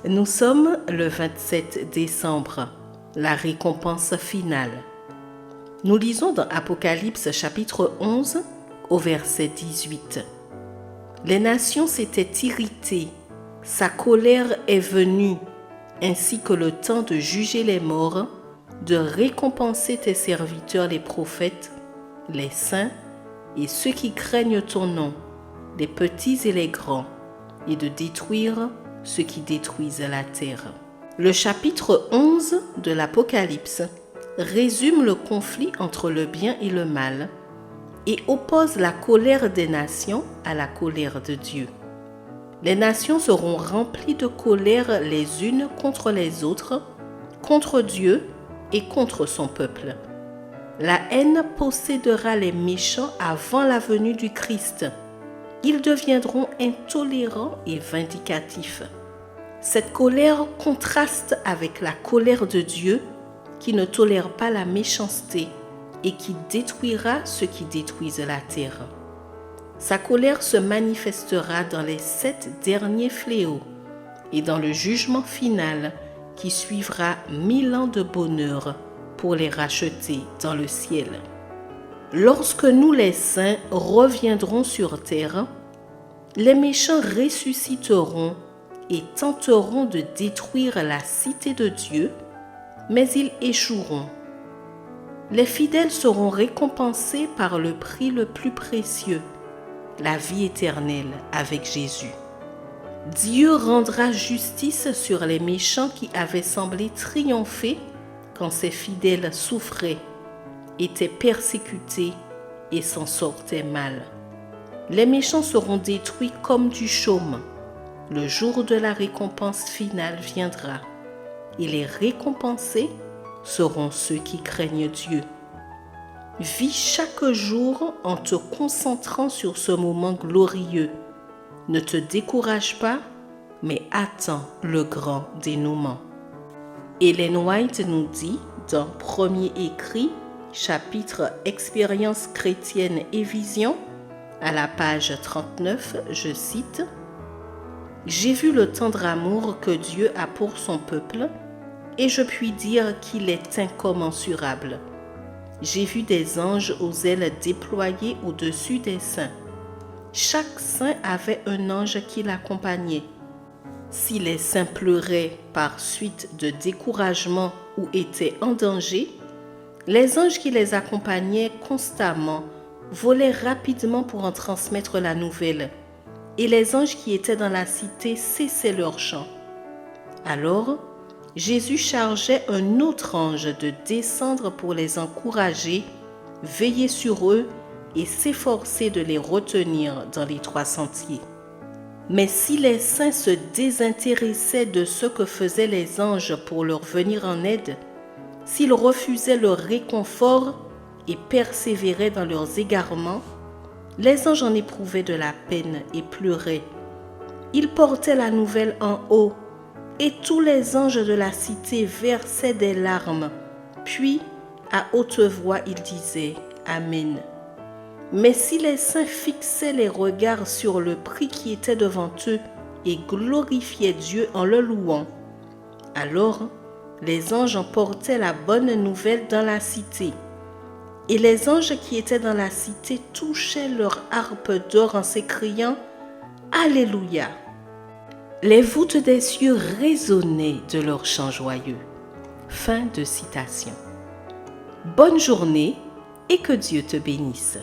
Nous sommes le 27 décembre, la récompense finale. Nous lisons dans Apocalypse chapitre 11 au verset 18. Les nations s'étaient irritées, sa colère est venue, ainsi que le temps de juger les morts, de récompenser tes serviteurs les prophètes, les saints et ceux qui craignent ton nom, les petits et les grands, et de détruire ceux qui détruisent la terre. Le chapitre 11 de l'Apocalypse résume le conflit entre le bien et le mal et oppose la colère des nations à la colère de Dieu. Les nations seront remplies de colère les unes contre les autres, contre Dieu et contre son peuple. La haine possédera les méchants avant la venue du Christ. Ils deviendront intolérants et vindicatifs. Cette colère contraste avec la colère de Dieu qui ne tolère pas la méchanceté et qui détruira ceux qui détruisent la terre. Sa colère se manifestera dans les 7 derniers fléaux et dans le jugement final qui suivra 1000 ans de bonheur pour les racheter dans le ciel. Lorsque nous les saints reviendrons sur terre, les méchants ressusciteront et tenteront de détruire la cité de Dieu, mais ils échoueront. Les fidèles seront récompensés par le prix le plus précieux, la vie éternelle avec Jésus. Dieu rendra justice sur les méchants qui avaient semblé triompher quand ses fidèles souffraient, étaient persécutés et s'en sortaient mal. Les méchants seront détruits comme du chaume. Le jour de la récompense finale viendra et les récompensés seront ceux qui craignent Dieu. Vis chaque jour en te concentrant sur ce moment glorieux. Ne te décourage pas, mais attends le grand dénouement. Ellen White nous dit dans Premier écrit, chapitre Expérience chrétienne et vision, à la page 39, je cite: « J'ai vu le tendre amour que Dieu a pour son peuple, et je puis dire qu'il est incommensurable. J'ai vu des anges aux ailes déployées au-dessus des saints. Chaque saint avait un ange qui l'accompagnait. Si les saints pleuraient par suite de découragement ou étaient en danger, les anges qui les accompagnaient constamment volaient rapidement pour en transmettre la nouvelle, et les anges qui étaient dans la cité cessaient leur chant. Alors, Jésus chargeait un autre ange de descendre pour les encourager, veiller sur eux et s'efforcer de les retenir dans les 3 sentiers. Mais si les saints se désintéressaient de ce que faisaient les anges pour leur venir en aide, s'ils refusaient leur réconfort et persévéraient dans leurs égarements, les anges en éprouvaient de la peine et pleuraient. Ils portaient la nouvelle en haut, et tous les anges de la cité versaient des larmes. Puis, à haute voix, ils disaient « Amen ». Mais si les saints fixaient les regards sur le prix qui était devant eux et glorifiaient Dieu en le louant, alors les anges emportaient la bonne nouvelle dans la cité. Et les anges qui étaient dans la cité touchaient leur harpe d'or en s'écriant « Alléluia ». Les voûtes des cieux résonnaient de leurs chants joyeux. Fin de citation. Bonne journée et que Dieu te bénisse.